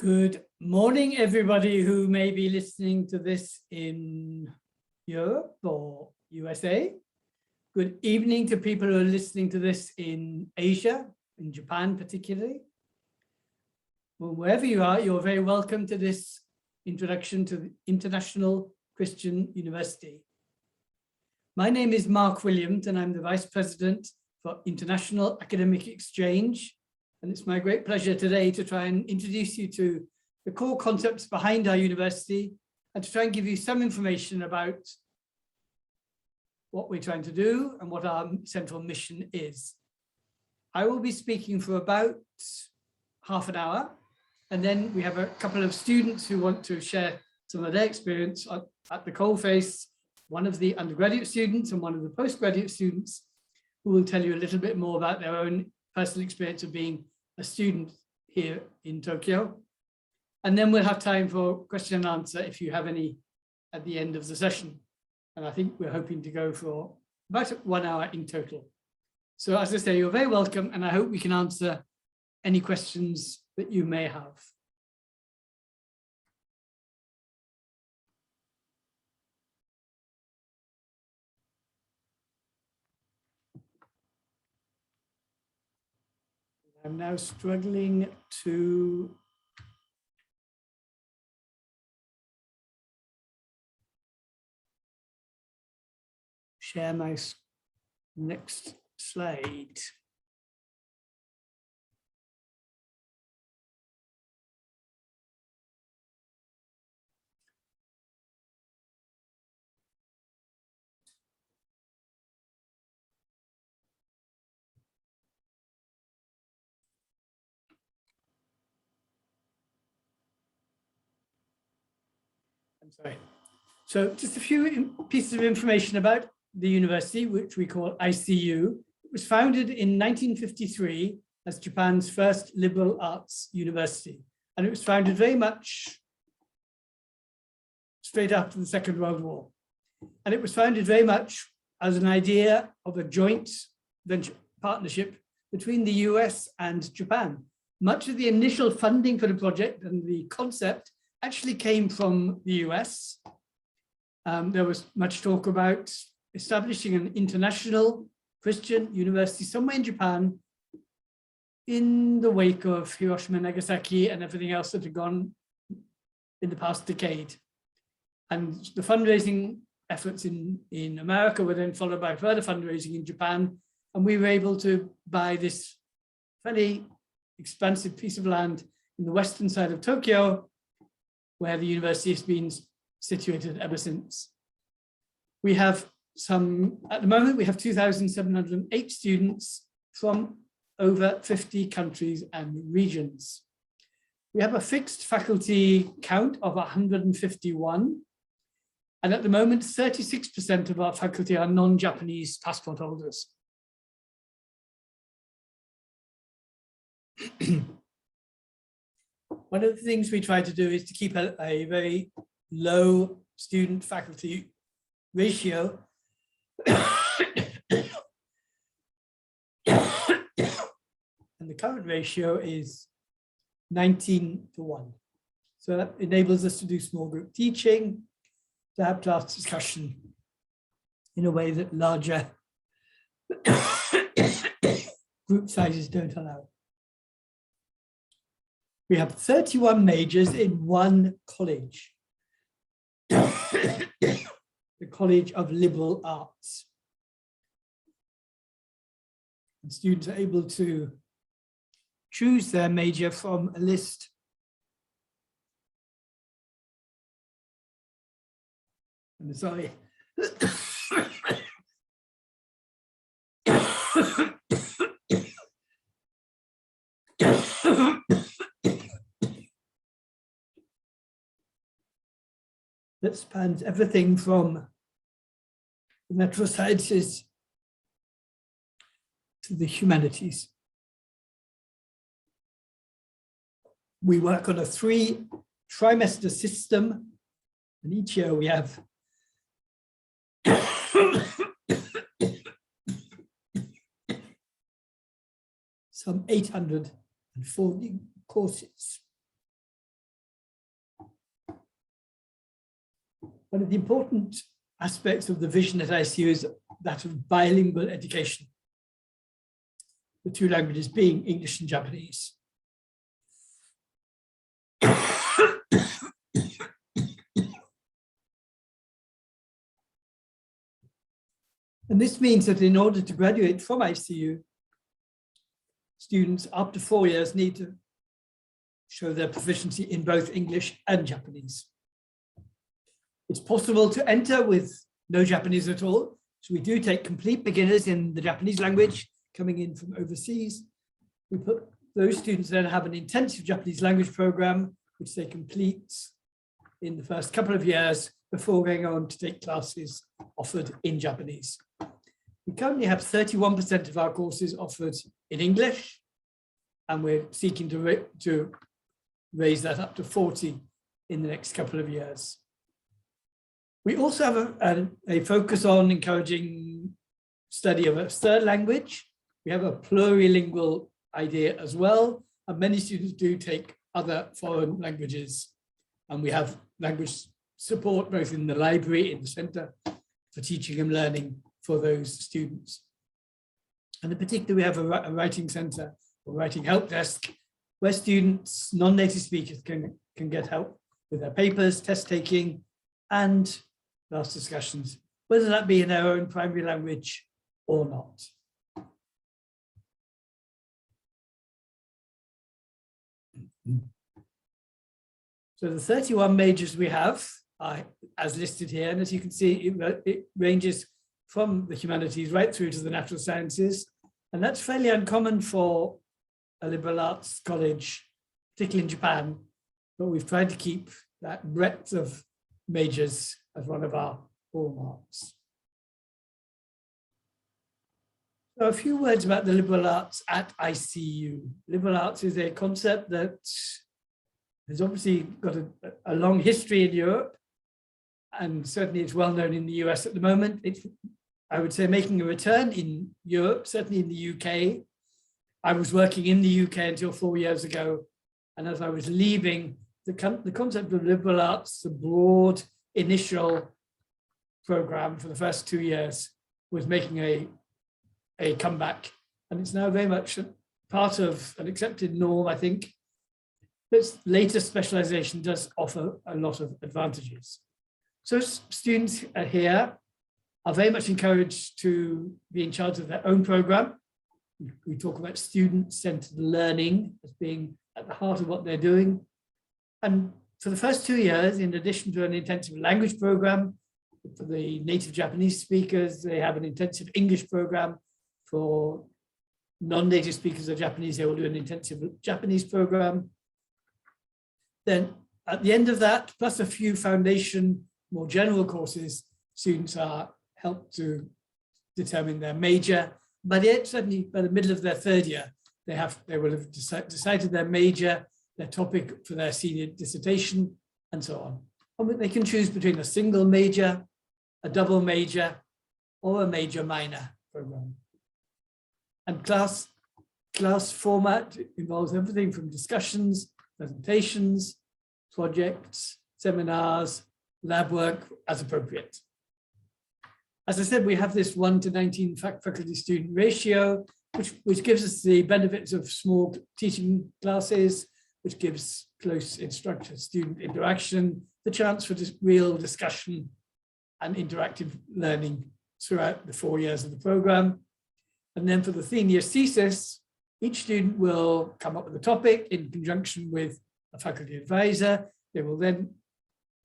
Good morning, everybody who may be listening to this in Europe or USA. Good evening to people who are listening to this in Asia, in Japan particularly. Well, wherever you are, you're very welcome to this introduction to the International Christian University. My name is Mark Williams and I'm the Vice President for International Academic Exchange. And it's my great pleasure today to try and introduce you to the core concepts behind our university and to try and give you some information about what we're trying to do and what our central mission is. I will be speaking for about half an hour, and then we have a couple of students who want to share some of their experience at the coalface, one of the undergraduate students and one of the postgraduate students, who will tell you a little bit more about their own personal experience of being a student here in Tokyo. And then we'll have time for question and answer if you have any at the end of the session. And I think we're hoping to go for about 1 hour in total. So as I say, you're very welcome, and I hope we can answer any questions that you may have. I'm now struggling to share my next slide. I'm sorry. So just a few pieces of information about the university, which we call ICU. It was founded in 1953 as Japan's first liberal arts university. And it was founded very much straight after the Second World War. And it was founded very much as an idea of a joint venture partnership between the US and Japan. Much of the initial funding for the project and the concept actually came from the US. There was much talk about establishing an international Christian university somewhere in Japan in the wake of Hiroshima, Nagasaki, and everything else that had gone in the past decade. And the fundraising efforts in America were then followed by further fundraising in Japan. And we were able to buy this fairly expansive piece of land in the western side of Tokyo, where the university has been situated ever since. We have at the moment, we have 2,708 students from over 50 countries and regions. We have a fixed faculty count of 151. And at the moment, 36% of our faculty are non-Japanese passport holders. One of the things we try to do is to keep a very low student faculty ratio. And the current ratio is 19:1. So that enables us to do small group teaching, to have class discussion in a way that larger group sizes don't allow. We have 31 majors in one college, the College of Liberal Arts. And students are able to choose their major from a list I'm sorry. That spans everything from the natural sciences to the humanities. We work on a 3-trimester system, and each year we have some 840 courses. One of the important aspects of the vision at ICU is that of bilingual education, the two languages being English and Japanese. And this means that in order to graduate from ICU, students after 4 years need to show their proficiency in both English and Japanese. It's possible to enter with no Japanese at all. So we do take complete beginners in the Japanese language coming in from overseas. We put those students then have an intensive Japanese language program, which they complete in the first couple of years before going on to take classes offered in Japanese. We currently have 31% of our courses offered in English, and we're seeking to raise that up to 40 in the next couple of years. We also have a focus on encouraging study of a third language. We have a plurilingual idea as well, and many students do take other foreign languages, and we have language support both in the library, in the Centre for Teaching and Learning for those students. And in particular, we have a writing centre or writing help desk where students, non-native speakers can get help with their papers, test taking, and class discussions, whether that be in their own primary language or not. So the 31 majors we have are as listed here, and as you can see, it ranges from the humanities right through to the natural sciences, and that's fairly uncommon for a liberal arts college, particularly in Japan, but we've tried to keep that breadth of majors as one of our hallmarks. So a few words about the liberal arts at ICU. Liberal arts is a concept that has obviously got a long history in Europe, and certainly it's well known in the US at the moment. It's, I would say, making a return in Europe, certainly in the UK. I was working in the UK until 4 years ago, and as I was leaving, the concept of liberal arts, the broad initial program for the first 2 years, was making a comeback, and it's now very much part of an accepted norm, I think. This later specialization does offer a lot of advantages. So students here are very much encouraged to be in charge of their own program. We talk about student-centered learning as being at the heart of what they're doing. And for the first 2 years, in addition to an intensive language program, for the native Japanese speakers, they have an intensive English program. For non-native speakers of Japanese, they will do an intensive Japanese program. Then at the end of that, plus a few foundation, more general courses, students are helped to determine their major. But yet, certainly by the middle of their third year, they will have decided their major, their topic for their senior dissertation, and so on. And they can choose between a single major, a double major, or a major minor program. And class format involves everything from discussions, presentations, projects, seminars, lab work as appropriate. As I said, we have this 1:19 faculty student ratio, which gives us the benefits of small teaching classes, which gives close instructor-student interaction, the chance for real discussion and interactive learning throughout the 4 years of the program. And then for the senior thesis, each student will come up with a topic in conjunction with a faculty advisor. They will then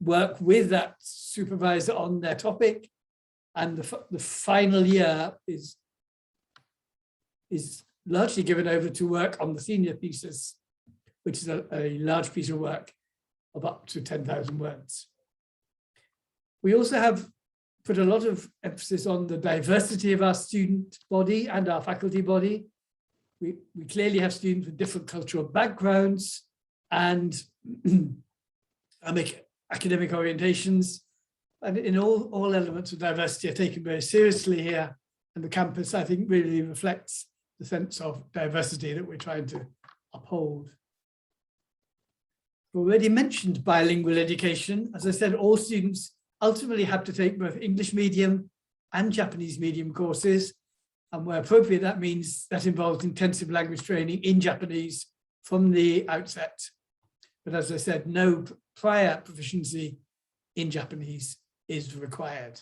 work with that supervisor on their topic. And the final year is largely given over to work on the senior thesis, which is a large piece of work of up to 10,000 words. We also have put a lot of emphasis on the diversity of our student body and our faculty body. We clearly have students with different cultural backgrounds and academic orientations. And in all elements of diversity are taken very seriously here. And the campus, I think, really reflects the sense of diversity that we're trying to uphold. I've already mentioned bilingual education. As I said, all students ultimately have to take both English medium and Japanese medium courses. And where appropriate, that means that involves intensive language training in Japanese from the outset. But as I said, no prior proficiency in Japanese is required.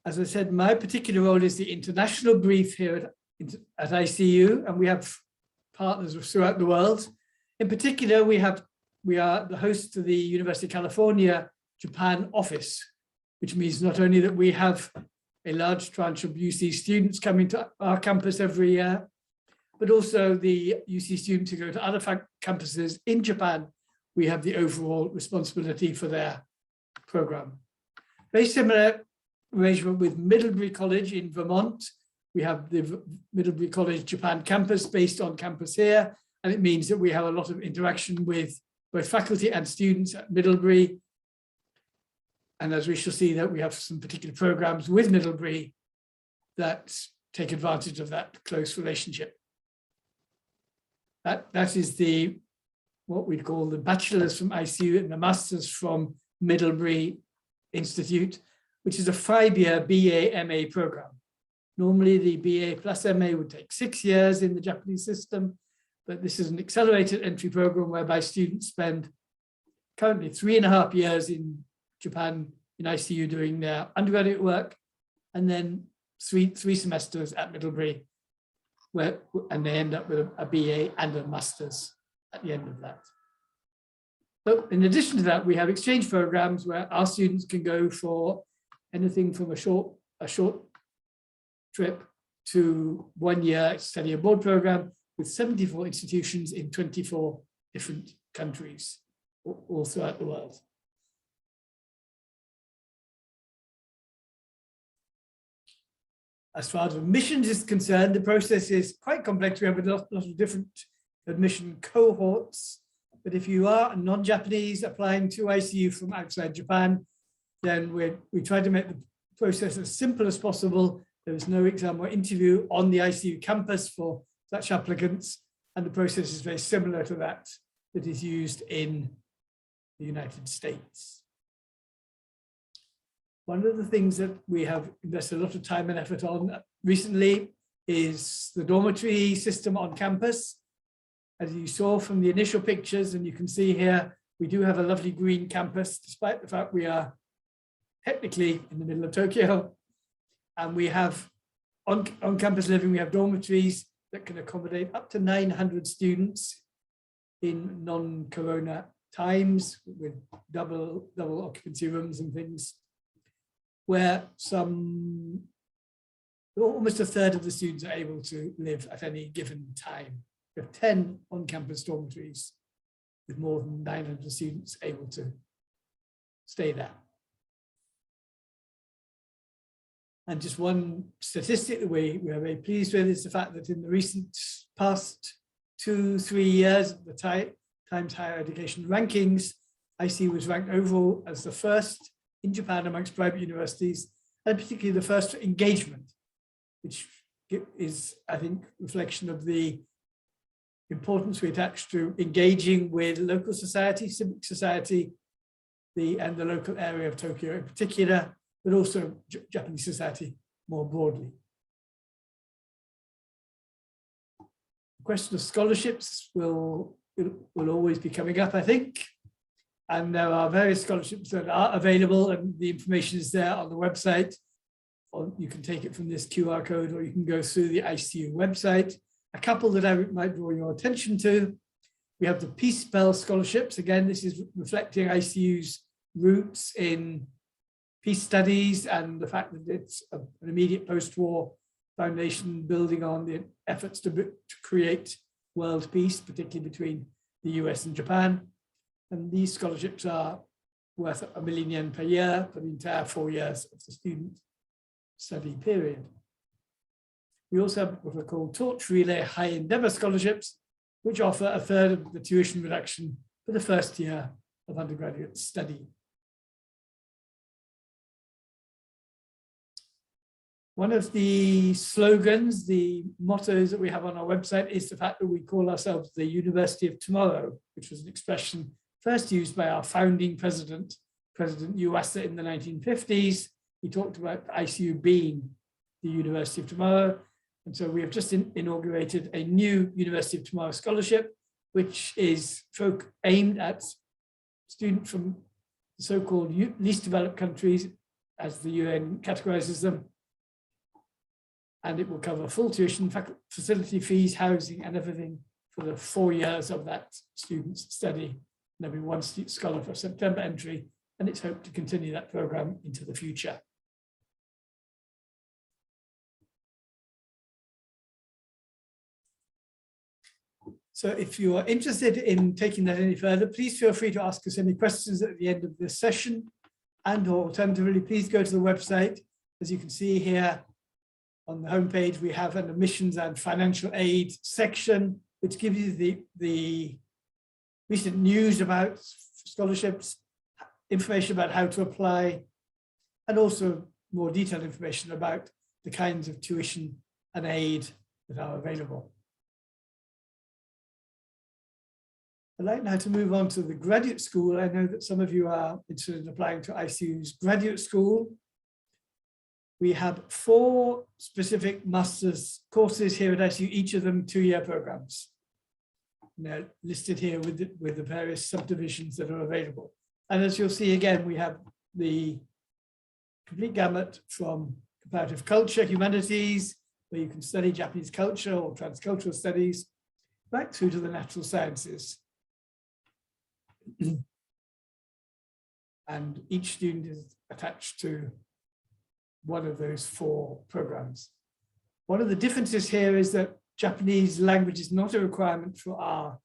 As I said, my particular role is the international brief here at ICU, and we have partners throughout the world. In particular, we are the host to the University of California Japan office, which means not only that we have a large tranche of UC students coming to our campus every year, but also the UC students who go to other campuses in Japan, we have the overall responsibility for their program. Very similar arrangement with Middlebury College in Vermont. We have the Middlebury College Japan campus based on campus here, and it means that we have a lot of interaction with both faculty and students at Middlebury. And as we shall see, that we have some particular programs with Middlebury that take advantage of that close relationship. That is what we'd call the bachelor's from ICU and the master's from Middlebury Institute, which is a 5-year BA-MA program. Normally the BA plus MA would take 6 years in the Japanese system, but this is an accelerated entry program whereby students spend currently 3.5 years in Japan in ICU doing their undergraduate work, and then three semesters at Middlebury, and they end up with a BA and a master's at the end of that. So in addition to that, we have exchange programs where our students can go for anything from a short trip to 1 year study abroad program with 74 institutions in 24 different countries all throughout the world. As far as admissions is concerned, the process is quite complex. We have a lot of different admission cohorts, but if you are a non-Japanese applying to ICU from outside Japan, then we try to make the process as simple as possible. There is no exam or interview on the ICU campus for such applicants, and the process is very similar to that is used in the United States. One of the things that we have invested a lot of time and effort on recently is the dormitory system on campus. As you saw from the initial pictures, and you can see here, we do have a lovely green campus, despite the fact we are technically in the middle of Tokyo. And we have on campus living, we have dormitories that can accommodate up to 900 students in non-corona times with double occupancy rooms and things, where almost a third of the students are able to live at any given time. We have 10 on-campus dormitories with more than 900 students able to stay there. And just one statistic that we are very pleased with is the fact that in the recent past 2-3 years, the Times Higher Education rankings, ICU was ranked overall as the first in Japan amongst private universities, and particularly the first for engagement, which is, I think, reflection of the importance we attach to engaging with local society, civic society, and the local area of Tokyo in particular, but also Japanese society more broadly. The question of scholarships will always be coming up, I think. And there are various scholarships that are available, and the information is there on the website. Or you can take it from this QR code, or you can go through the ICU website. A couple that I might draw your attention to. We have the Peace Bell scholarships. Again, this is reflecting ICU's roots in peace studies and the fact that it's an immediate post-war foundation building on the efforts to create world peace, particularly between the US and Japan. And these scholarships are worth £1 million per year for the entire 4 years of the student study period. We also have what are called Torch Relay High Endeavour scholarships, which offer a third of the tuition reduction for the first year of undergraduate study. One of the slogans, the mottos that we have on our website is the fact that we call ourselves the University of Tomorrow, which was an expression first used by our founding president, President Yuasa, in the 1950s. He talked about ICU being the University of Tomorrow. And so we have just inaugurated a new University of Tomorrow Scholarship, which is aimed at students from the so-called least developed countries, as the UN categorizes them. And it will cover full tuition, facility fees, housing, and everything for the 4 years of that student's study. There'll be one scholar for September entry, and it's hoped to continue that program into the future. So if you are interested in taking that any further, please feel free to ask us any questions at the end of this session, and alternatively, please go to the website. As you can see here on the homepage, we have an admissions and financial aid section, which gives you the recent news about scholarships, information about how to apply, and also more detailed information about the kinds of tuition and aid that are available. I'd like now to move on to the graduate school. I know that some of you are interested in applying to ICU's graduate school. We have 4 specific master's courses here at ICU, each of them 2-year programs. And they're listed here with the various subdivisions that are available. And as you'll see again, we have the complete gamut from comparative culture, humanities, where you can study Japanese culture or transcultural studies, right through to the natural sciences. And each student is attached to one of those 4 programs. One of the differences here is that Japanese language is not a requirement for our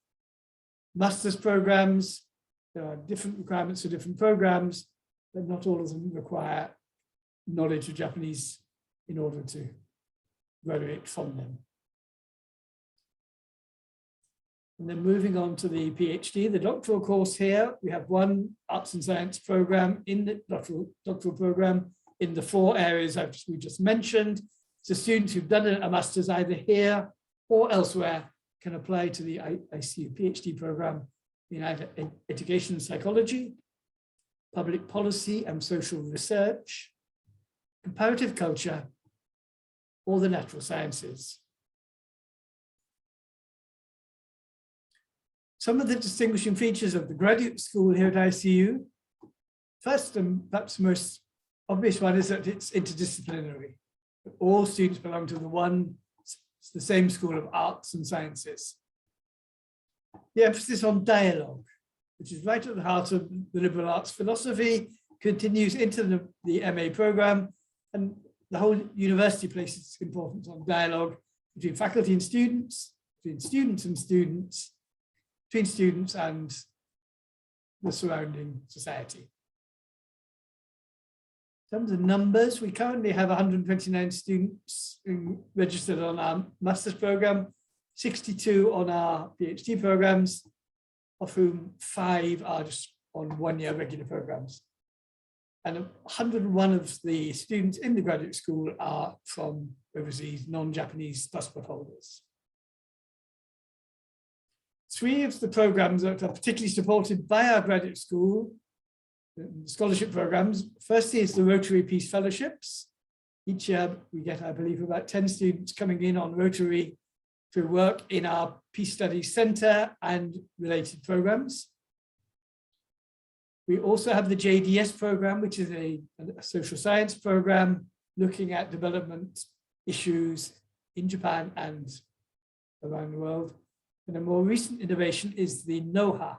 master's programs. There are different requirements for different programs, but not all of them require knowledge of Japanese in order to graduate from them. And then moving on to the PhD, the doctoral course here, we have one arts and science program in the doctoral program in the 4 areas we just mentioned. So students who've done a master's either here or elsewhere can apply to the ICU PhD program in either education and psychology, public policy and social research, comparative culture, or the natural sciences. Some of the distinguishing features of the graduate school here at ICU, first and perhaps most obvious one is that it's interdisciplinary. All students belong to the same School of Arts and Sciences. The emphasis on dialogue, which is right at the heart of the liberal arts philosophy, continues into the MA program, and the whole university places importance on dialogue between faculty and students, between students and students, between students and the surrounding society. In terms of numbers, we currently have 129 students registered on our master's program, 62 on our PhD programs, of whom 5 are just on 1-year regular programs. And 101 of the students in the graduate school are from overseas, non-Japanese passport holders. 3 of the programs that are particularly supported by our graduate school, scholarship programs, firstly is the Rotary Peace Fellowships. Each year we get, I believe, about 10 students coming in on Rotary to work in our Peace Studies Center and related programs. We also have the JDS program, which is a social science program looking at development issues in Japan and around the world. And a more recent innovation is the NOHA,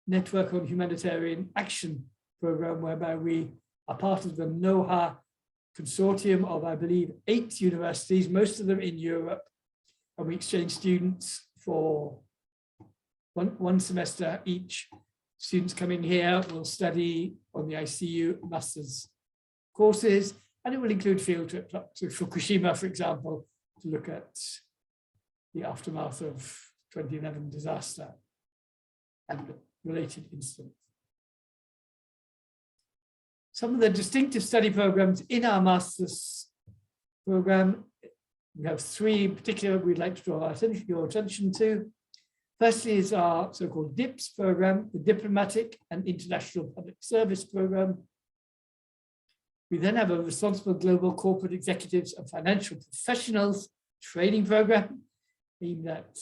Network on Humanitarian Action program, whereby we are part of the NOHA consortium of, I believe, 8 universities, most of them in Europe. And we exchange students for one semester each. Students coming here will study on the ICU master's courses, and it will include field trips up to Fukushima, for example, to look at the aftermath of 2011 disaster and related incidents. Some of the distinctive study programs in our master's program, we have 3 in particular we'd like to draw your attention to. Firstly is our so-called DIPS program, the Diplomatic and International Public Service program. We then have a Responsible Global Corporate Executives and Financial Professionals training program, aimed at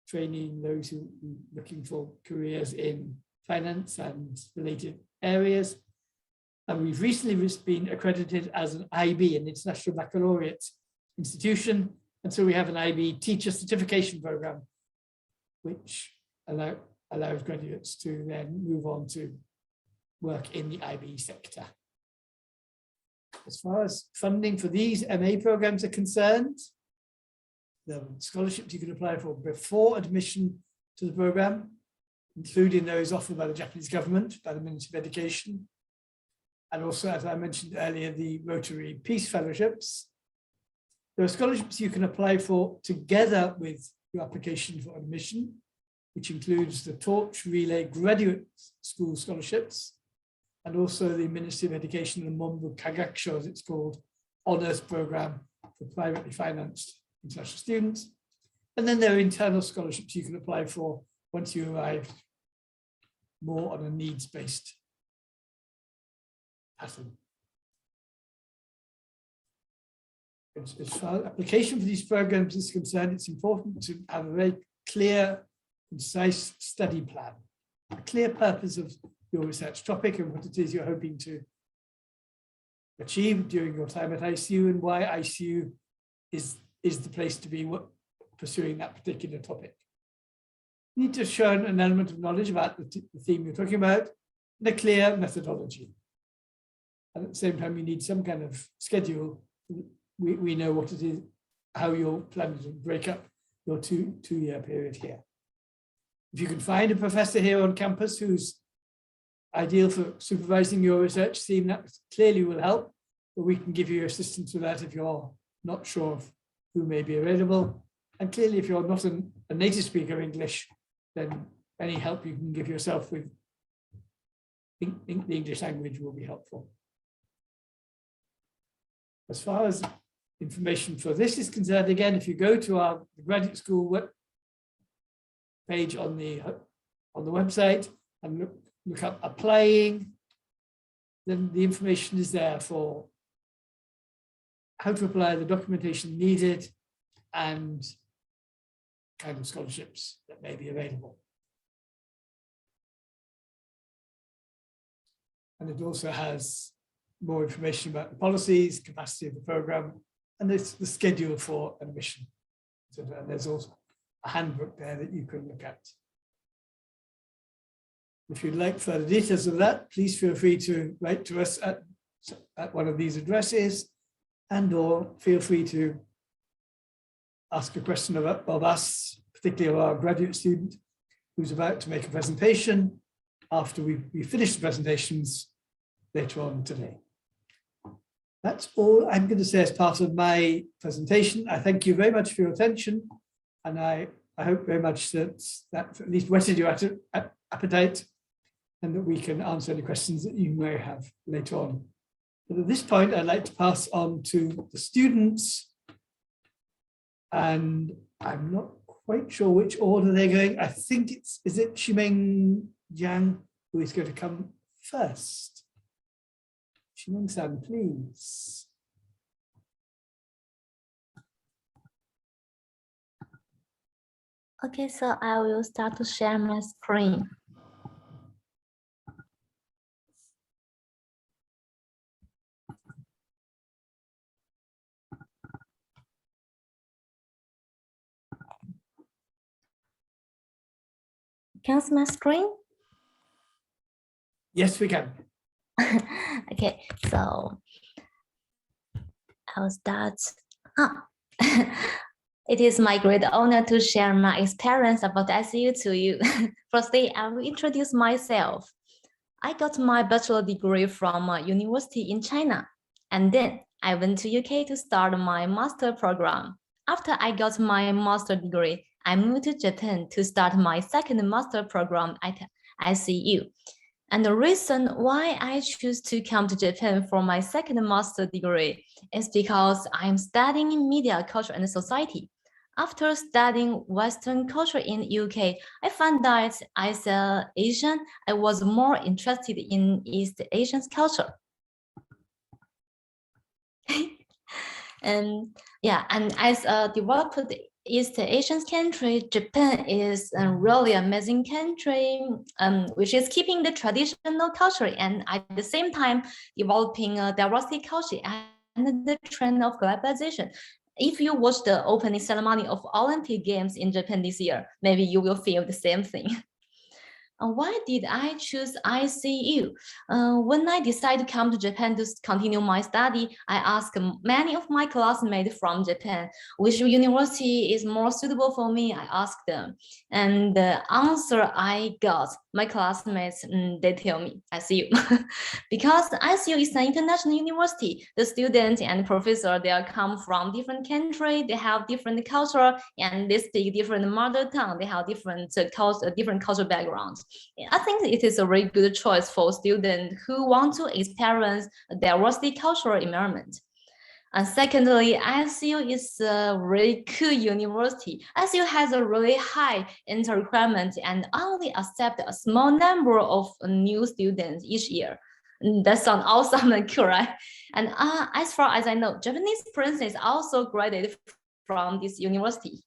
training those who are looking for careers in finance and related areas. And we've recently been accredited as an IB, an International Baccalaureate institution. And so we have an IB teacher certification program, which allows graduates to then move on to work in the IB sector. As far as funding for these MA programs are concerned, the scholarships you can apply for before admission to the program, including those offered by the Japanese government, by the Ministry of Education, and also, as I mentioned earlier, the Rotary Peace Fellowships. There are scholarships you can apply for together with your application for admission, which includes the Torch Relay Graduate School Scholarships, and also the Ministry of Education and Monbu Kagakusho, as it's called, Honours Programme for privately financed international students. And then there are internal scholarships you can apply for once you arrive, more on a needs-based pattern. As far as application for these programs is concerned, it's important to have a very clear, concise study plan, a clear purpose of your research topic and what it is you're hoping to achieve during your time at ICU, and why ICU is the place to be pursuing that particular topic. You need to show an element of knowledge about the theme you're talking about and a clear methodology. And at the same time, you need some kind of schedule. We know what it is, how you're planning to break up your two-year period here. If you can find a professor here on campus who's ideal for supervising your research theme, that clearly will help, but we can give you assistance with that if you're not sure of who may be available. And clearly, if you're not a native speaker of English, then any help you can give yourself with the English language will be helpful. As far as information for this is concerned, again, if you go to our graduate school web page on the website and look up applying, then the information is there for how to apply, the documentation needed, and kind of scholarships that may be available. And it also has more information about the policies, capacity of the program, and it's the schedule for admission. So there's also a handbook there that you can look at. If you'd like further details of that, please feel free to write to us at one of these addresses, and/or feel free to ask a question of us, particularly of our graduate student who's about to make a presentation after we finish the presentations later on today. That's all I'm going to say as part of my presentation. I thank you very much for your attention, and I hope very much that at least whetted your appetite, and that we can answer any questions that you may have later on. But at this point, I'd like to pass on to the students, and I'm not quite sure which order they're going. I think is it Shimeng Jiang who is going to come first? Shimeng-san, please. Okay, so I will start to share my screen. Can you see my screen? Yes, we can. Okay, so I will start. It is my great honor to share my experience about ICU to you. Firstly, I will introduce myself. I got my bachelor degree from a university in China, and then I went to UK to start my master program. After I got my master degree, I moved to Japan to start my second master program at ICU. And the reason why I choose to come to Japan for my second master degree is because I'm studying media, culture, and society. After studying Western culture in UK, I found that as an Asian, I was more interested in East Asian culture. And yeah, and as a developed East Asian country, Japan is a really amazing country, which is keeping the traditional culture and at the same time developing a diversity culture and the trend of globalization. If you watch the opening ceremony of Olympic Games in Japan this year, maybe you will feel the same thing. Why did I choose ICU? When I decided to come to Japan to continue my study, I asked many of my classmates from Japan, which university is more suitable for me? I asked them. And the answer I got, my classmates, they tell me, ICU. Because ICU is an international university, the students and professor, they come from different country, they have different culture, and they speak different mother tongue, they have different cultural backgrounds. I think it is a very good choice for students who want to experience a diversity cultural environment. And secondly, ISU is a really cool university. ISU has a really high entry requirement and only accept a small number of new students each year. That sounds awesome and cool, right? And as far as I know, Japanese princes also graduated from this university.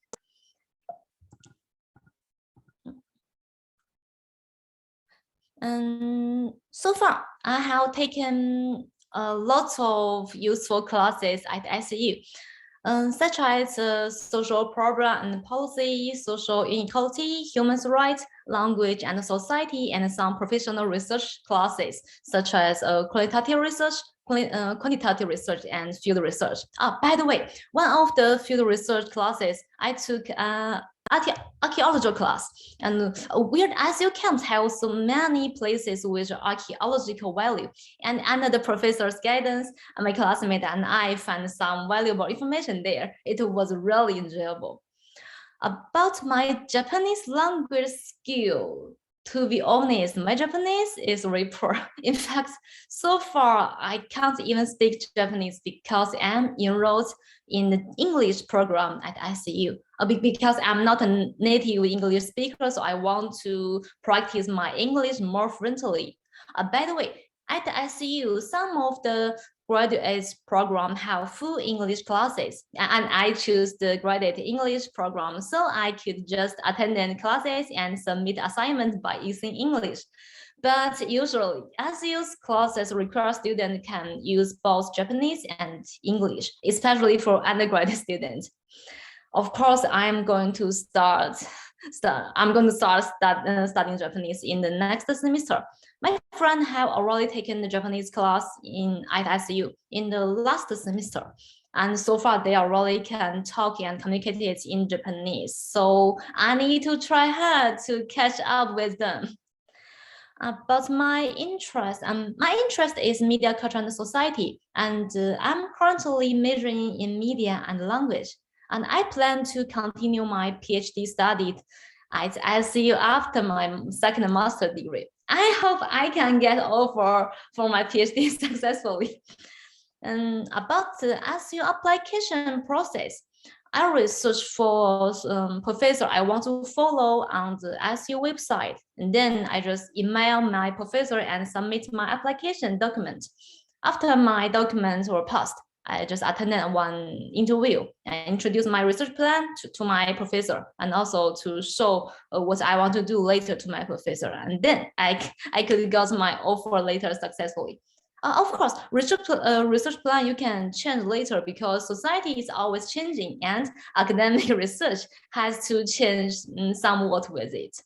So far, I have taken lots of useful classes at SU, such as social program and policy, social inequality, human rights, language and society, and some professional research classes, such as qualitative research, quantitative research, and field research. By the way, one of the field research classes I took archaeological class, and weird SU camps have so many places with archaeological value, and under the professor's guidance, my classmate and I found some valuable information there. It was really enjoyable. About my Japanese language skill, to be honest, my Japanese is very poor. In fact, so far, I can't even speak Japanese because I'm enrolled in the English program at ICU. Because I'm not a native English speaker, so I want to practice my English more fluently. By the way, at the ICU, some of the graduate program have full English classes, and I choose the graduate English program so I could just attend the classes and submit assignments by using English. But usually, SU's classes require students can use both Japanese and English, especially for undergraduate students. Of course, I'm going to start studying Japanese in the next semester. My friend have already taken the Japanese class at SU in the last semester. And so far, they already can talk and communicate it in Japanese. So I need to try hard to catch up with them. But my interest is media, culture, and society. And I'm currently majoring in media and language. And I plan to continue my PhD study at SU after my second master degree. I hope I can get offer for my PhD successfully. And about the SU application process, I research for professor I want to follow on the SU website. And then I just email my professor and submit my application document. After my documents were passed, I just attended one interview and introduced my research plan to my professor, and also to show what I want to do later to my professor. And then I could get my offer later successfully. Of course, research plan you can change later because society is always changing and academic research has to change somewhat with it.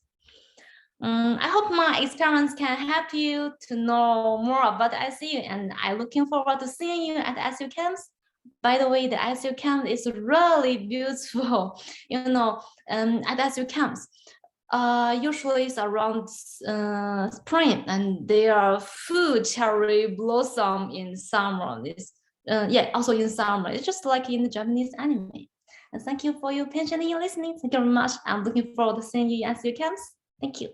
I hope my experience can help you to know more about SU, and I'm looking forward to seeing you at SU camps. By the way, the SU camp is really beautiful. At SU camps, usually it's around spring, and there are full cherry blossom in summer. Also in summer. It's just like in the Japanese anime. And thank you for your patiently listening. Thank you very much. I'm looking forward to seeing you at SU camps. Thank you.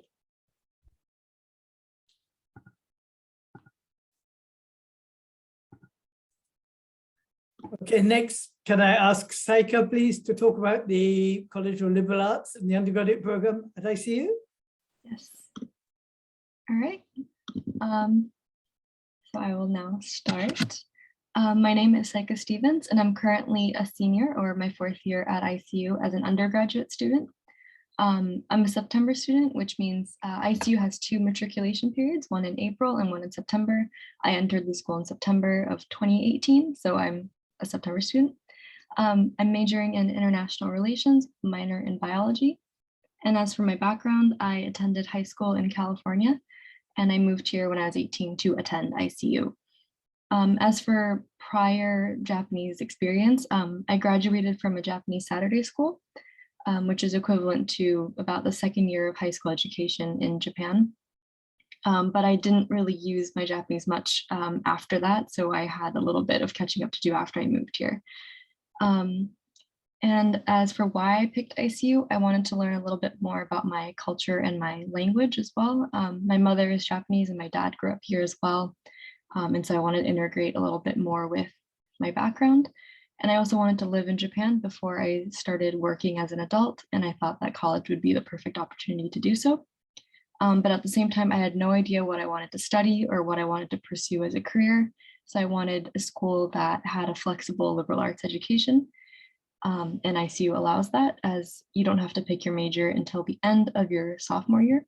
Okay, next, can I ask Saika, please, to talk about the College of Liberal Arts and the undergraduate program at ICU? Yes. All right. So I will now start. My name is Saika Stevens, and I'm currently a senior, or my 4th year at ICU as an undergraduate student. I'm a September student, which means ICU has 2 matriculation periods, one in April and one in September. I entered the school in September of 2018, so I'm a September student. I'm majoring in international relations, minor in biology. And as for my background, I attended high school in California, and I moved here when I was 18 to attend ICU. As for prior Japanese experience, I graduated from a Japanese Saturday school, which is equivalent to about the 2nd year of high school education in Japan. But I didn't really use my Japanese much after that, so I had a little bit of catching up to do after I moved here. And as for why I picked ICU, I wanted to learn a little bit more about my culture and my language as well. My mother is Japanese and my dad grew up here as well. And so I wanted to integrate a little bit more with my background. And I also wanted to live in Japan before I started working as an adult. And I thought that college would be the perfect opportunity to do so. But at the same time, I had no idea what I wanted to study or what I wanted to pursue as a career. So I wanted a school that had a flexible liberal arts education. And ICU allows that, as you don't have to pick your major until the end of your sophomore year.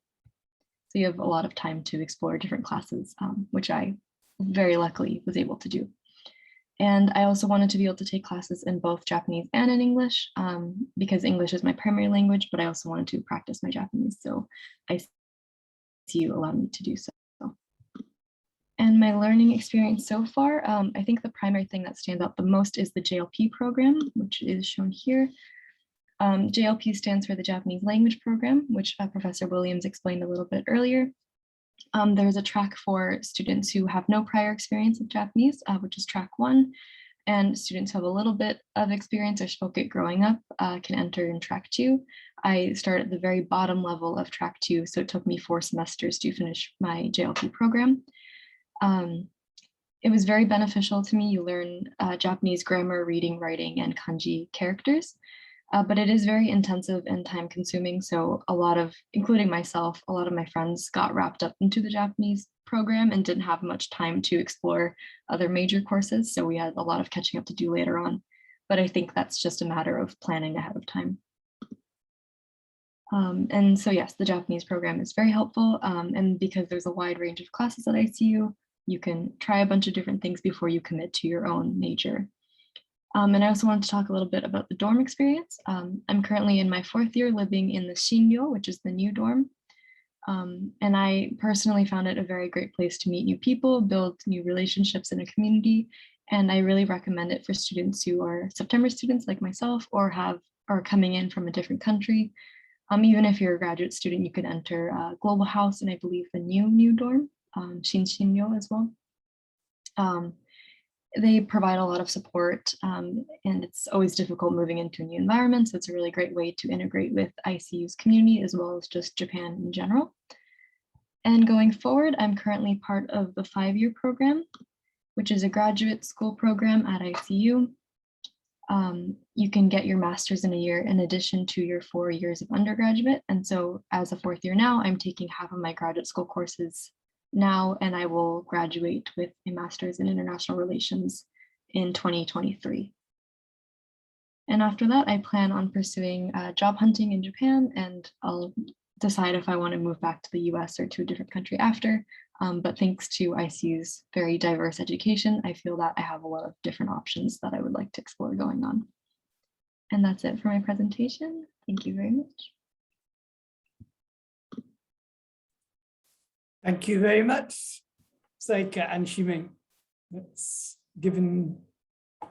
So you have a lot of time to explore different classes, which I very luckily was able to do. And I also wanted to be able to take classes in both Japanese and in English, because English is my primary language, but I also wanted to practice my Japanese. So ICU allowed me to do so. And my learning experience so far, I think the primary thing that stands out the most is the JLP program, which is shown here. JLP stands for the Japanese Language Program, which Professor Williams explained a little bit earlier. There's a track for students who have no prior experience with Japanese, which is track 1, and students who have a little bit of experience or spoke it growing up can enter in track 2. I started at the very bottom level of track 2, so it took me 4 semesters to finish my JLP program. It was very beneficial to me. You learn Japanese grammar, reading, writing, and kanji characters, but it is very intensive and time consuming. So a lot of, including myself, a lot of my friends got wrapped up into the Japanese program and didn't have much time to explore other major courses. So we had a lot of catching up to do later on. But I think that's just a matter of planning ahead of time. And so yes, the Japanese program is very helpful. And because there's a wide range of classes at ICU, you can try a bunch of different things before you commit to your own major. And I also wanted to talk a little bit about the dorm experience. I'm currently in my 4th year living in the Shinryo, which is the new dorm. And I personally found it a very great place to meet new people, build new relationships in a community. And I really recommend it for students who are September students like myself or are coming in from a different country. Even if you're a graduate student, you could enter Global House and I believe the new dorm, Shinryo as well. They provide a lot of support and it's always difficult moving into a new environment. So it's a really great way to integrate with ICU's community as well as just Japan in general. And going forward, I'm currently part of the 5-year program, which is a graduate school program at ICU. You can get your master's in a year in addition to your 4 years of undergraduate. And so as a 4th year now, I'm taking half of my graduate school courses now, and I will graduate with a master's in international relations in 2023. And after that, I plan on pursuing job hunting in Japan, and I'll decide if I want to move back to the US or to a different country after. But thanks to ICU's very diverse education, I feel that I have a lot of different options that I would like to explore going on. And that's it for my presentation. Thank you very much. Thank you very much, Saika and Shiming. That's given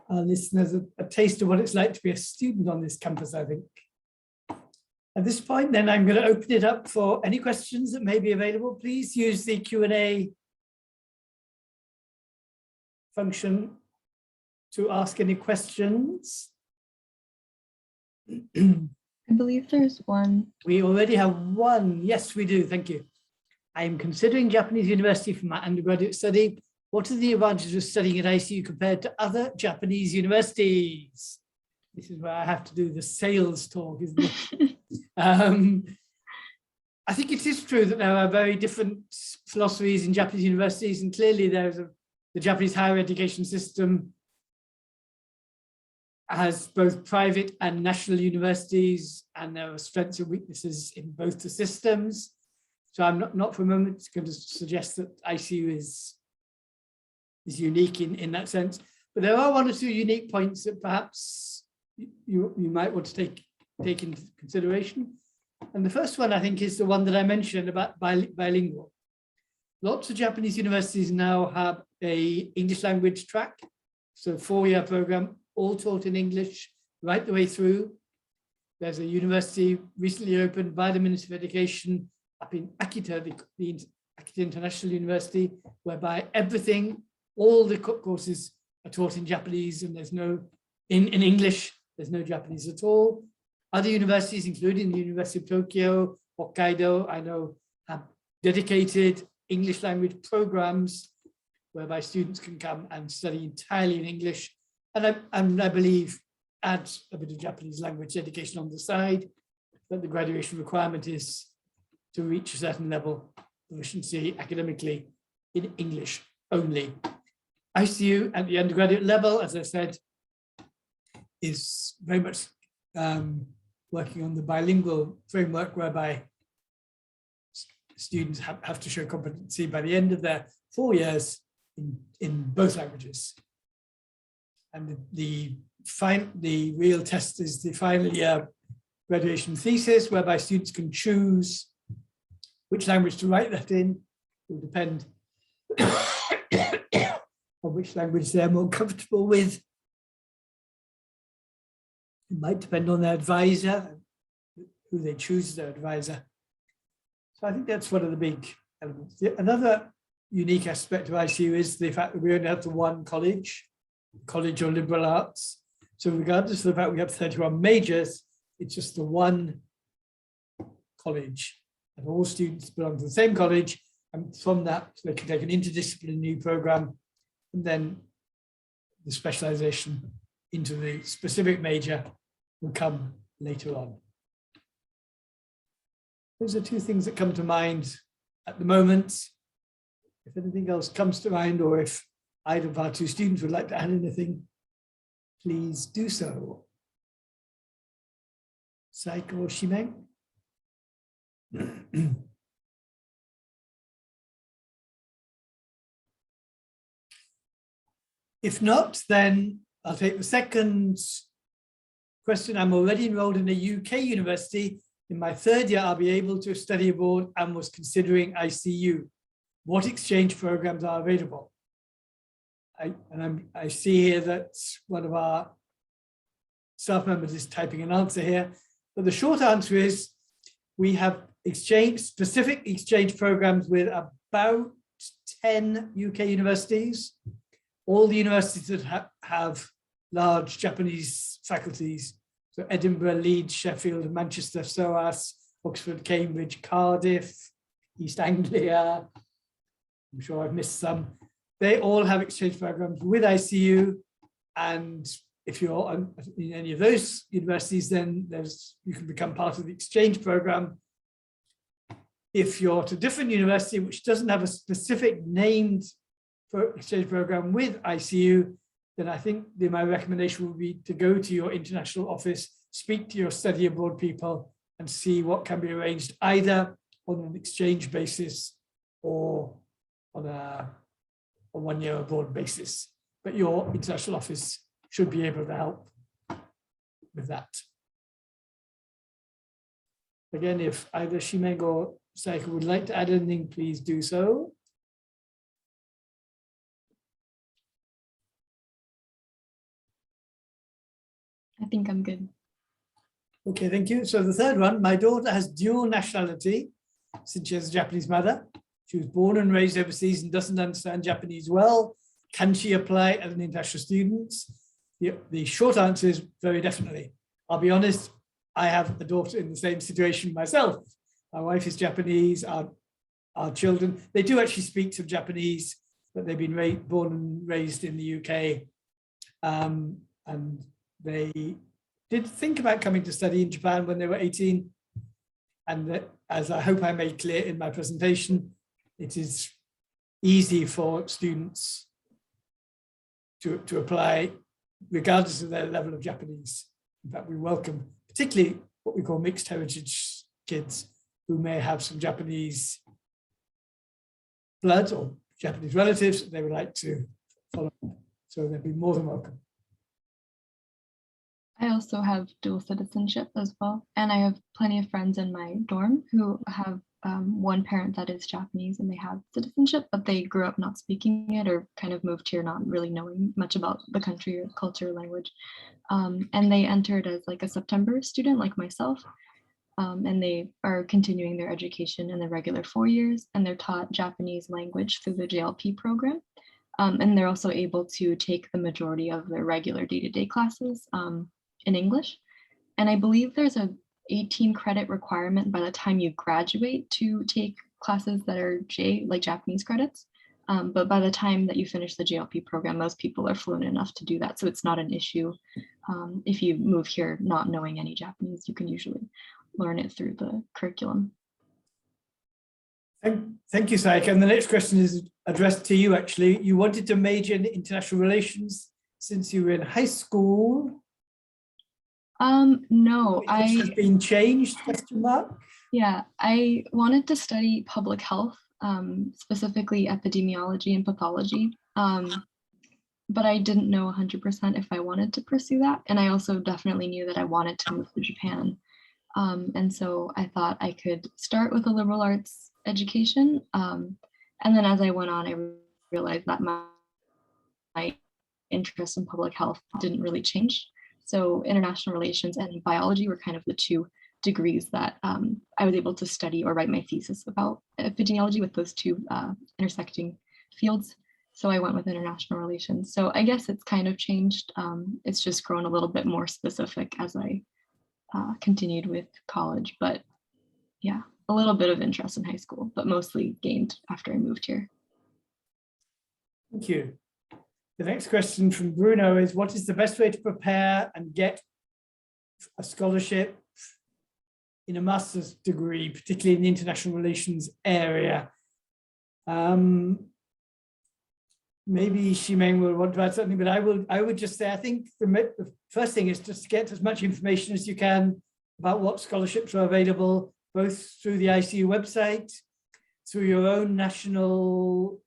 our listeners a taste of what it's like to be a student on this campus, I think. At this point, then, I'm going to open it up for any questions that may be available. Please use the Q&A function to ask any questions. I believe there's one. We already have one. Yes, we do. Thank you. I am considering Japanese university for my undergraduate study. what are the advantages of studying at ICU compared to other Japanese universities? This is where I have to do the sales talk, isn't it? I think it is true that there are very different philosophies in Japanese universities, and clearly the Japanese higher education system has both private and national universities, and there are strengths and weaknesses in both the systems. So I'm not for a moment going to suggest that ICU is unique in that sense, but there are one or two unique points that perhaps you might want to take into consideration. And the first one, I think, is the one that I mentioned about bilingual. Lots of Japanese universities now have a English language track, so 4-year program, all taught in English right the way through. There's a university recently opened by the Ministry of Education up in Akita, the Akita International University, whereby all the courses are taught in Japanese, and there's no, in English, there's no Japanese at all. Other universities, including the University of Tokyo, Hokkaido, I know, have dedicated English language programs whereby students can come and study entirely in English, and I believe add a bit of Japanese language education on the side, but the graduation requirement is to reach a certain level of proficiency academically in English only. ICU at the undergraduate level, as I said, is very much working on the bilingual framework, whereby students have to show competency by the end of their 4 years in both languages. And the real test is the final year graduation thesis, whereby students can choose which language to write that in. It will depend on which language they're more comfortable with. It might depend on their advisor, who they choose as their advisor. So I think that's one of the big elements. Another unique aspect of ICU is the fact that we only have the one college of liberal arts. So regardless of the fact we have 31 majors, it's just the one college, and all students belong to the same college. And from that, they can take an interdisciplinary program, and then the specialization into the specific major will come later on. Those are two things that come to mind at the moment. If anything else comes to mind, or if either of our two students would like to add anything, please do so. Saiko or Shimeng? If not, then I'll take the second question. I'm already enrolled in a UK university. In my 3rd year, I'll be able to study abroad and was considering ICU. What exchange programs are available? I see here that one of our staff members is typing an answer here, but the short answer is we have specific exchange programs with about 10 UK universities. All the universities that have large Japanese faculties, so Edinburgh, Leeds, Sheffield, Manchester, SOAS, Oxford, Cambridge, Cardiff, East Anglia, I'm sure I've missed some. They all have exchange programs with ICU, and if you're in any of those universities, then you can become part of the exchange program. If you're at a different university which doesn't have a specific named exchange program with ICU, then I think my recommendation would be to go to your international office, speak to your study abroad people, and see what can be arranged either on an exchange basis or on a 1 year abroad basis. But your international office should be able to help with that. Again, if either Shimeng or Saiko would like to add anything, please do so. I think I'm good. Okay, thank you. So the third one, my daughter has dual nationality since she has a Japanese mother. She was born and raised overseas and doesn't understand Japanese well. Can she apply as an international student? The short answer is very definitely. I'll be honest, I have a daughter in the same situation myself. My wife is Japanese, our children, they do actually speak some Japanese, but they've been born and raised in the UK. And they did think about coming to study in Japan when they were 18. And as I hope I made clear in my presentation, it is easy for students to apply regardless of their level of Japanese. In fact, we welcome particularly what we call mixed heritage kids who may have some Japanese blood or Japanese relatives that they would like to follow. So they'd be more than welcome. I also have dual citizenship as well. And I have plenty of friends in my dorm who have one parent that is Japanese and they have citizenship, but they grew up not speaking it or kind of moved here not really knowing much about the country or culture or language. And they entered as like a September student like myself. And they are continuing their education in the regular 4 years, and they're taught Japanese language through the JLP program. And they're also able to take the majority of their regular day-to-day classes in English. And I believe there's a 18 credit requirement by the time you graduate to take classes that are like Japanese credits. But by the time that you finish the JLP program, most people are fluent enough to do that. So it's not an issue. If you move here not knowing any Japanese, you can usually learn it through the curriculum. Thank you, Sayaka. And the next question is addressed to you, actually. You wanted to major in international relations since you were in high school. No, Which has been changed, question mark? Yeah, I wanted to study public health, specifically epidemiology and pathology. But I didn't know 100% if I wanted to pursue that. And I also definitely knew that I wanted to move to Japan. And so I thought I could start with a liberal arts education. And then as I went on, I realized that my interest in public health didn't really change. So international relations and biology were kind of the two degrees that I was able to study or write my thesis about epidemiology with those two intersecting fields. So I went with international relations. So I guess it's kind of changed. It's just grown a little bit more specific as I continued with college, but yeah, a little bit of interest in high school, but mostly gained after I moved here. Thank you. The next question from Bruno is, what is the best way to prepare and get a scholarship in a master's degree, particularly in the international relations area? Maybe Shimeng will want to add something, but I would just say, I think the first thing is just get as much information as you can about what scholarships are available, both through the ICU website, through your own national,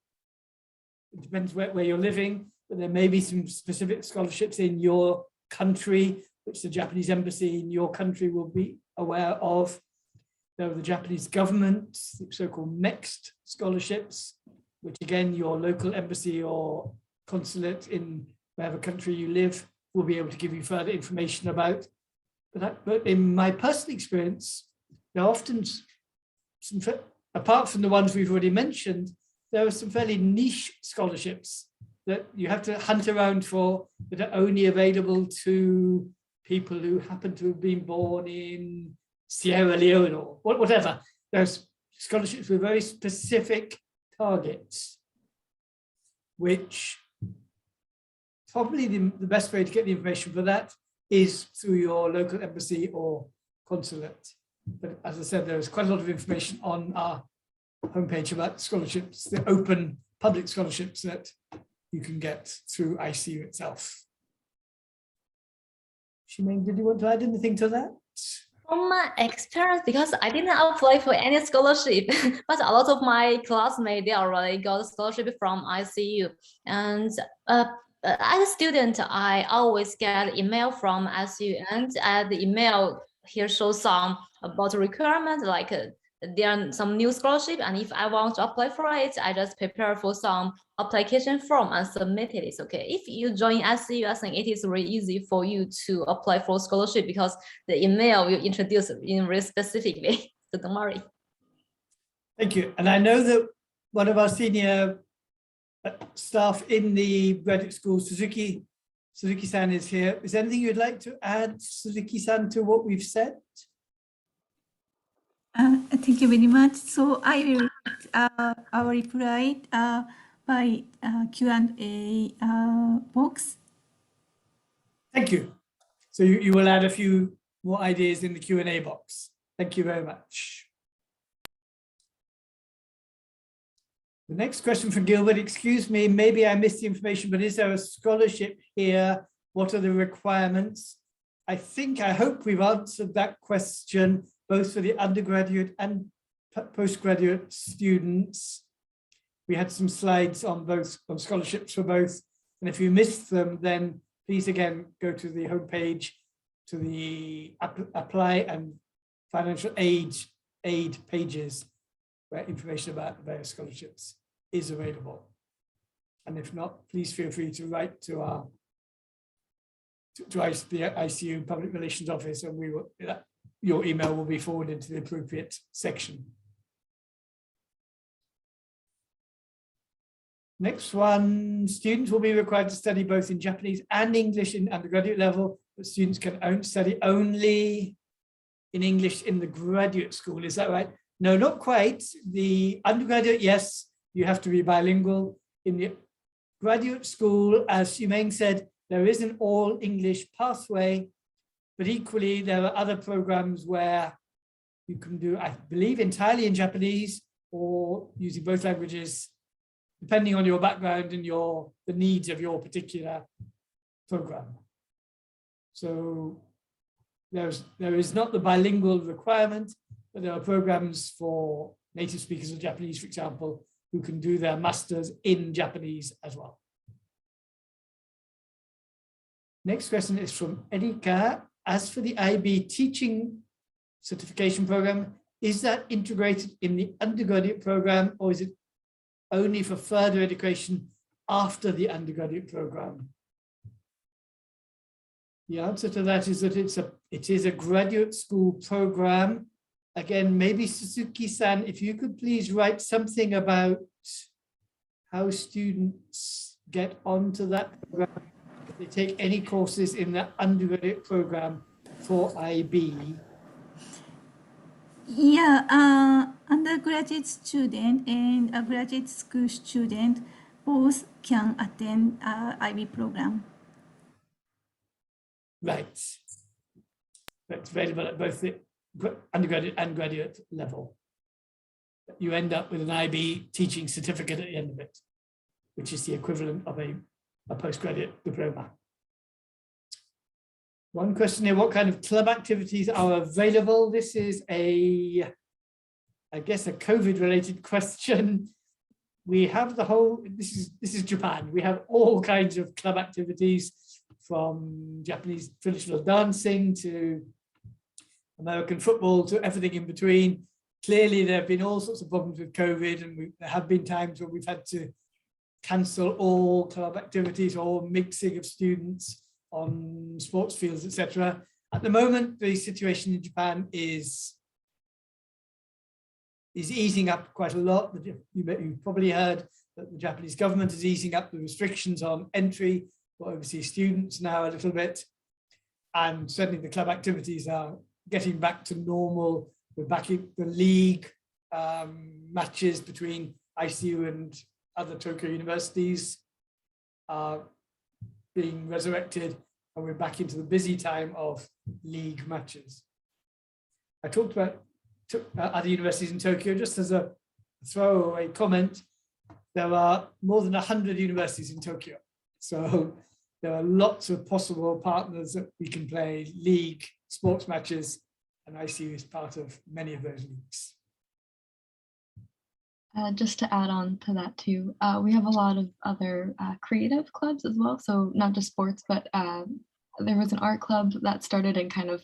it depends where you're living, but there may be some specific scholarships in your country, which the Japanese embassy in your country will be aware of. There are the Japanese government, so-called mixed scholarships, which again, your local embassy or consulate in whatever country you live will be able to give you further information about. But in my personal experience, there are often some, apart from the ones we've already mentioned, there are some fairly niche scholarships that you have to hunt around for that are only available to people who happen to have been born in Sierra Leone or whatever. There's scholarships with very specific targets, which probably the best way to get the information for that is through your local embassy or consulate. But as I said, there's quite a lot of information on our homepage about scholarships, the open public scholarships that you can get through ICU itself. Shimeng, did you want to add anything to that? From my experience, because I didn't apply for any scholarship, but a lot of my classmates, they already got a scholarship from ICU. And as a student, I always get email from ICU, and the email here shows some about the requirements, like there are some new scholarship, and if I want to apply for it, I just prepare for some application form and submit it. It's okay. If you join ICU, I think it is really easy for you to apply for scholarship because the email will introduce in very specifically. So don't worry. Thank you. And I know that one of our senior staff in the graduate school, Suzuki-san is here. Is there anything you'd like to add, Suzuki-san, to what we've said? Thank you very much. So I will our reply. by Q&A box. Thank you. So you will add a few more ideas in the Q&A box. Thank you very much. The next question from Gilbert, excuse me, maybe I missed the information, but is there a scholarship here? What are the requirements? I hope we've answered that question, both for the undergraduate and postgraduate students. We had some slides on both, on scholarships for both. And if you missed them, then please again, go to the homepage, to the apply and financial aid pages where information about the various scholarships is available. And if not, please feel free to write to our the ICU Public Relations Office, and we will, your email will be forwarded to the appropriate section. Next one, students will be required to study both in Japanese and English in undergraduate level, but students can study only in English in the graduate school. Is that right? No, not quite. The undergraduate, yes, you have to be bilingual. In the graduate school, as Shumeng said, there is an all English pathway, but equally there are other programs where you can do, I believe, entirely in Japanese or using both languages, depending on your background and the needs of your particular program. So there is not the bilingual requirement, but there are programs for native speakers of Japanese, for example, who can do their masters in Japanese as well. Next question is from Erika. As for the IB teaching certification program, is that integrated in the undergraduate program, or is it only for further education after the undergraduate program? The answer to that is that it is a graduate school program. Again, maybe Suzuki-san, if you could please write something about how students get onto that program, if they take any courses in the undergraduate program for IB. Yeah, undergraduate student and a graduate school student both can attend IB program. Right. That's available at both the undergraduate and graduate level. You end up with an IB teaching certificate at the end of it, which is the equivalent of a postgraduate diploma. One question here, what kind of club activities are available? This is I guess a COVID related question. We have the whole, this is Japan. We have all kinds of club activities, from Japanese traditional dancing to American football to everything in between. Clearly, there have been all sorts of problems with COVID, and there have been times where we've had to cancel all club activities or mixing of students on sports fields, etc. At the moment, the situation in Japan is easing up quite a lot. You've probably heard that the Japanese government is easing up the restrictions on entry for overseas students now a little bit. And certainly the club activities are getting back to normal. We're back in the league matches between ICU and other Tokyo universities are being resurrected, and we're back into the busy time of league matches. I talked about other universities in Tokyo, just as a throwaway comment. There are more than 100 universities in Tokyo. So there are lots of possible partners that we can play league sports matches, and ICU is part of many of those leagues. Just to add on to that too, we have a lot of other creative clubs as well. So not just sports, but there was an art club that started and kind of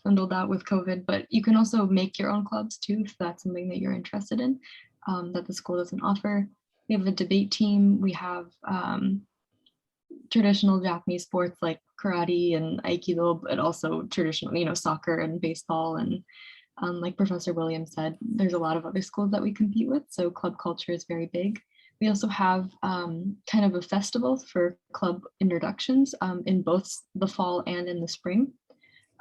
dwindled out with COVID, but you can also make your own clubs too, if that's something that you're interested in, that the school doesn't offer. We have a debate team. We have traditional Japanese sports like karate and aikido, but also traditional, soccer and baseball. And like Professor Williams said, there's a lot of other schools that we compete with. So club culture is very big. We also have kind of a festival for club introductions in both the fall and in the spring.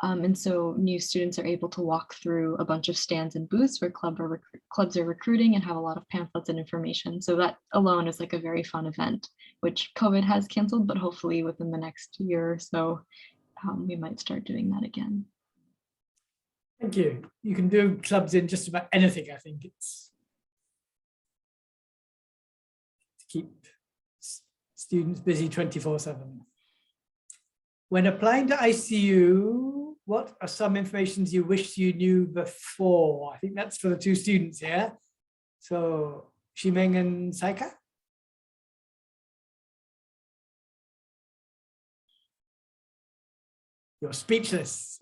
And so new students are able to walk through a bunch of stands and booths where clubs are recruiting and have a lot of pamphlets and information. So that alone is like a very fun event, which COVID has canceled, but hopefully within the next year or so, we might start doing that again. Thank you. You can do clubs in just about anything. I think it's to keep students busy 24/7. When applying to ICU, what are some informations you wish you knew before? I think that's for the two students here. So Shimeng and Saika. You're speechless.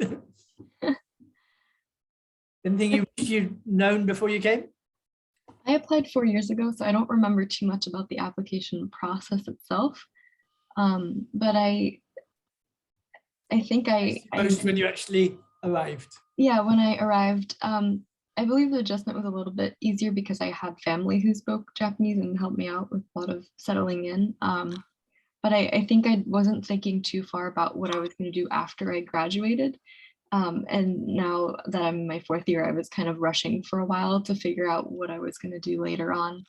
Anything you wish you'd known before you came? I applied 4 years ago, so I don't remember too much about the application process itself. But I think Most when you actually arrived. yeah, when I arrived, I believe the adjustment was a little bit easier because I had family who spoke Japanese and helped me out with a lot of settling in. But I think I wasn't thinking too far about what I was going to do after I graduated. And now that I'm in my 4th year, I was kind of rushing for a while to figure out what I was going to do later on.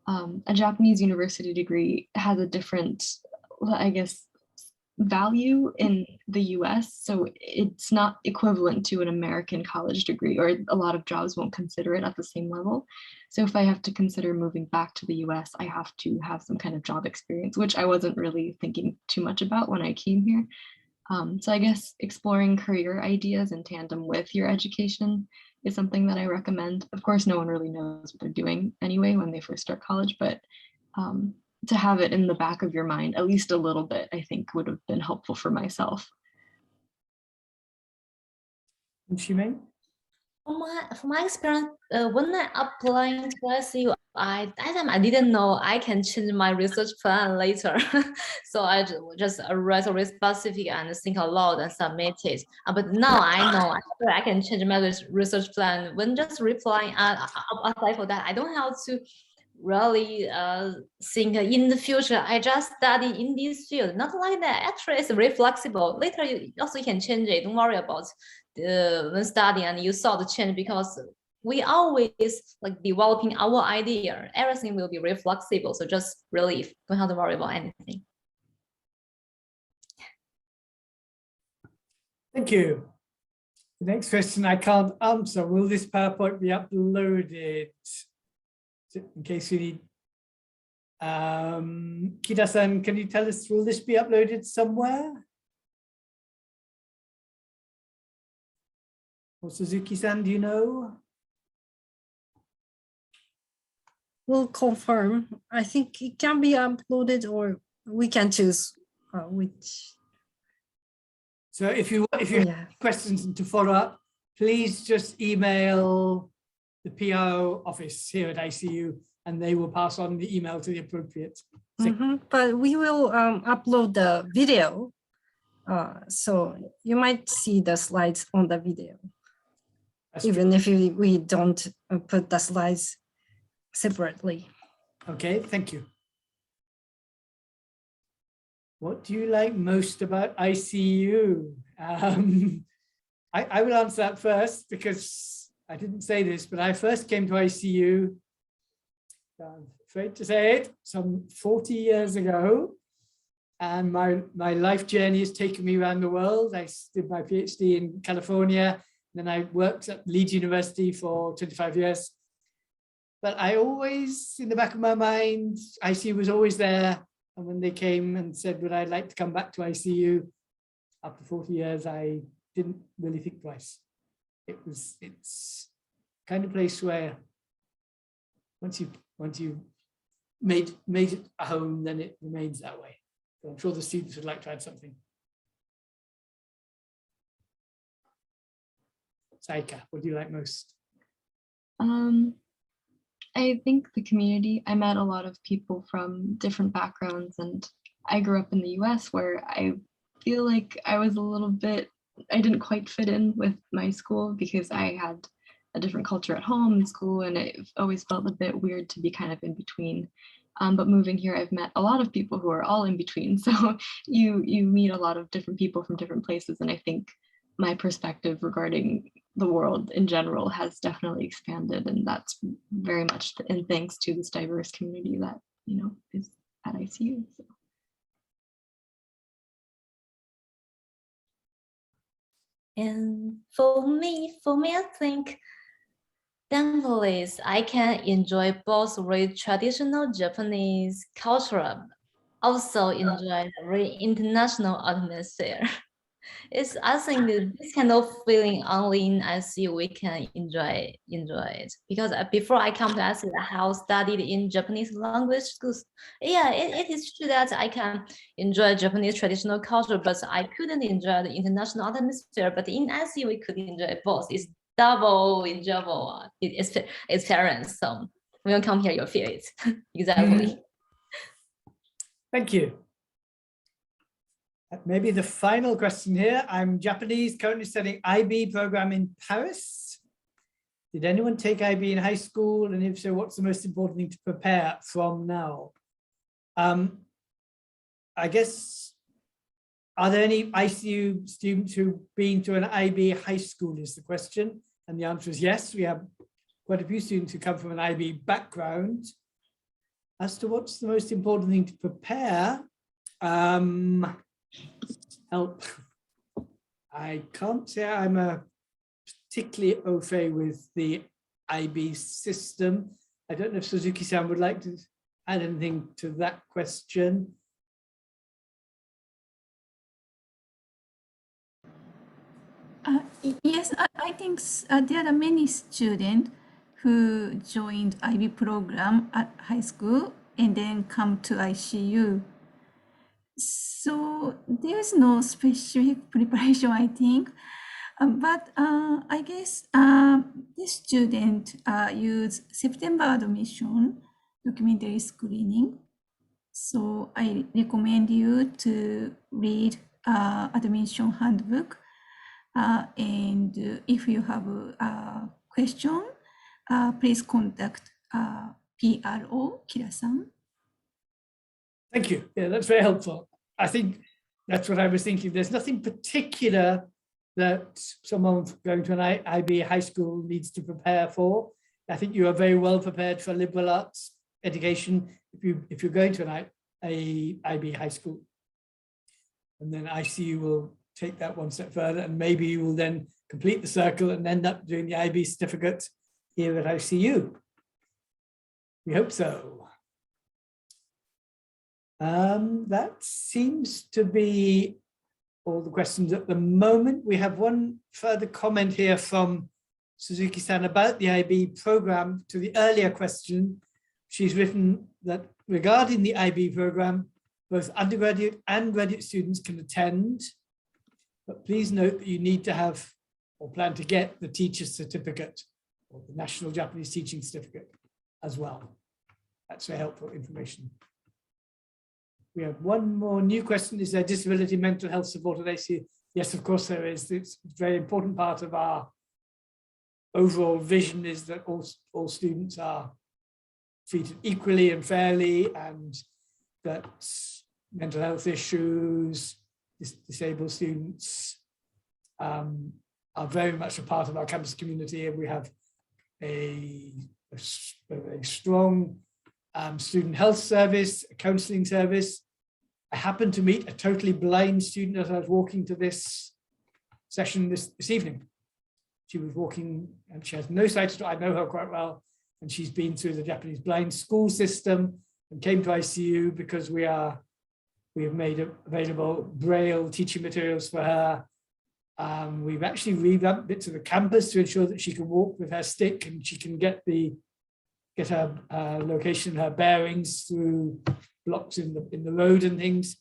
A Japanese university degree has a different, I guess, value in the US. So it's not equivalent to an American college degree, or a lot of jobs won't consider it at the same level. So if I have to consider moving back to the US, I have to have some kind of job experience, which I wasn't really thinking too much about when I came here. So I guess exploring career ideas in tandem with your education is something that I recommend. Of course, no one really knows what they're doing anyway when they first start college, but to have it in the back of your mind, at least a little bit, I think would have been helpful for myself. And Shimeng? From my experience, when I applying to ICU, I didn't know I can change my research plan later. So I just write a specific and think a lot and submit it. But now I know I can change my research plan when just replying apply for that. I don't have to really think in the future. I just study in this field. Not like that. Actually, it's very flexible. Later, you also can change it. Don't worry about when studying and you saw the change, because we always like developing our idea. Everything will be very flexible. So just relief. Don't have to worry about anything. Thank you. The next question I can't answer. Will this PowerPoint be uploaded? In case you need. Kida-san, can you tell us, will this be uploaded somewhere? Or Suzuki-san, do you know? We'll confirm. I think it can be uploaded, or we can choose which. So if you have questions and to follow up, please just email the PO office here at ICU, and they will pass on the email to the appropriate. But we will upload the video, so you might see the slides on the video. That's even if we don't put the slides separately. Okay, thank you. What do you like most about ICU? I will answer that first because I didn't say this, but I first came to ICU, I'm afraid to say it, some 40 years ago. And my life journey has taken me around the world. I did my PhD in California, then I worked at Leeds University for 25 years. But I always, in the back of my mind, ICU was always there. And when they came and said, would I like to come back to ICU after 40 years, I didn't really think twice. It's kind of place where once you made it a home, then it remains that way. So I'm sure the students would like to add something. Saika, what do you like most? I think the community. I met a lot of people from different backgrounds, and I grew up in the US where I feel like I was a little bit, I didn't quite fit in with my school because I had a different culture at home and school, and it always felt a bit weird to be kind of in between. But moving here, I've met a lot of people who are all in between. So you meet a lot of different people from different places. And I think my perspective regarding the world in general has definitely expanded, and that's very much in thanks to this diverse community that, you know, is at ICU. So. And for me, I think thankfully I can enjoy both really traditional Japanese culture, also enjoy the really international atmosphere. I think that this kind of feeling only in ICU we can enjoy it, because before I come to ICU, I have studied in Japanese language schools. Yeah, it is true that I can enjoy Japanese traditional culture, but I couldn't enjoy the international atmosphere. But in ICU, we could enjoy both. It's double enjoyable experience. So when you come here, you'll feel it exactly. Thank you. Maybe the final question here. I'm Japanese, currently studying IB program in Paris. Did anyone take IB in high school? And if so, what's the most important thing to prepare from now? I guess, are there any ICU students who've been to an IB high school is the question. And the answer is yes. We have quite a few students who come from an IB background. As to what's the most important thing to prepare, help. I can't say I'm a particularly au fait with the IB system. I don't know if Suzuki-san would like to add anything to that question. Yes, I think there are many students who joined IB program at high school and then come to ICU. So there's no specific preparation, I think. But I guess this student use September admission documentary screening. So I recommend you to read admission handbook. And if you have a question, please contact PRO, Kira-san. Thank you. Yeah, that's very helpful. I think that's what I was thinking. There's nothing particular that someone going to an IB high school needs to prepare for. I think you are very well prepared for liberal arts education if you're going to an IB high school. And then ICU will take that one step further, and maybe you will then complete the circle and end up doing the IB certificate here at ICU. We hope so. That seems to be all the questions at the moment. We have one further comment here from Suzuki-san about the IB program to the earlier question. She's written that regarding the IB program, both undergraduate and graduate students can attend, but please note that you need to have or plan to get the teacher's certificate or the National Japanese Teaching Certificate as well. That's very helpful information. We have one more new question. Is there disability mental health support at ICU? Yes, of course there is. It's a very important part of our overall vision is that all students are treated equally and fairly, and that mental health issues, disabled students are very much a part of our campus community, and we have a strong student health service, a counselling service. I happened to meet a totally blind student as I was walking to this session this evening. She was walking and she has no sight at all. I know her quite well, and she's been through the Japanese blind school system and came to ICU because we have made available Braille teaching materials for her. We've actually revamped bits of the campus to ensure that she can walk with her stick and she can get her location, her bearings through blocks in the road and things.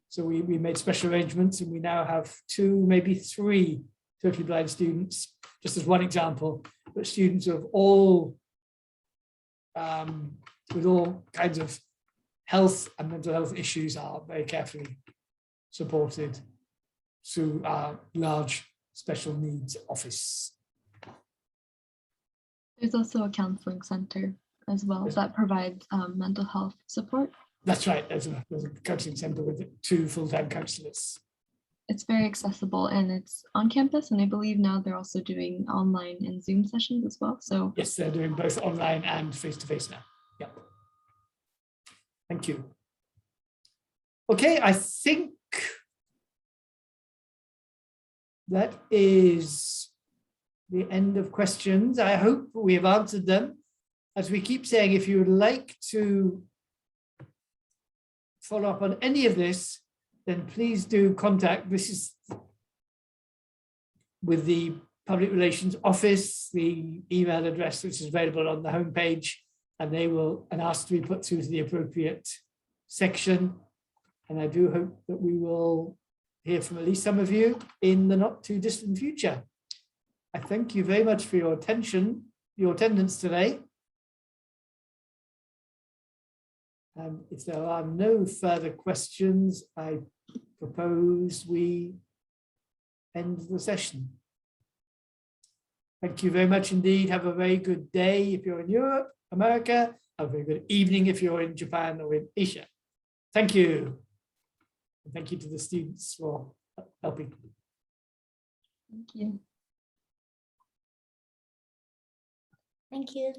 So we made special arrangements, and we now have 2, maybe 3 totally blind students, just as one example, but students of all, with all kinds of health and mental health issues are very carefully supported through our large special needs office. There's also a counseling center as well that provides mental health support. That's right. There's a counselling center with 2 full-time counselors. It's very accessible and it's on campus. And I believe now they're also doing online and Zoom sessions as well. So Yes, they're doing both online and face-to-face now. Yep. Thank you. Okay, I think that is the end of questions. I hope we have answered them. As we keep saying, if you would like to follow up on any of this, then please do contact. This is with the Public Relations Office, the email address which is available on the homepage, and they will ask to be put through to the appropriate section. And I do hope that we will hear from at least some of you in the not too distant future. I thank you very much for your attention, your attendance today. If there are no further questions, I propose we end the session. Thank you very much indeed. Have a very good day if you're in Europe, America. Have a very good evening if you're in Japan or in Asia. Thank you. And thank you to the students for helping. thank you. Thank you.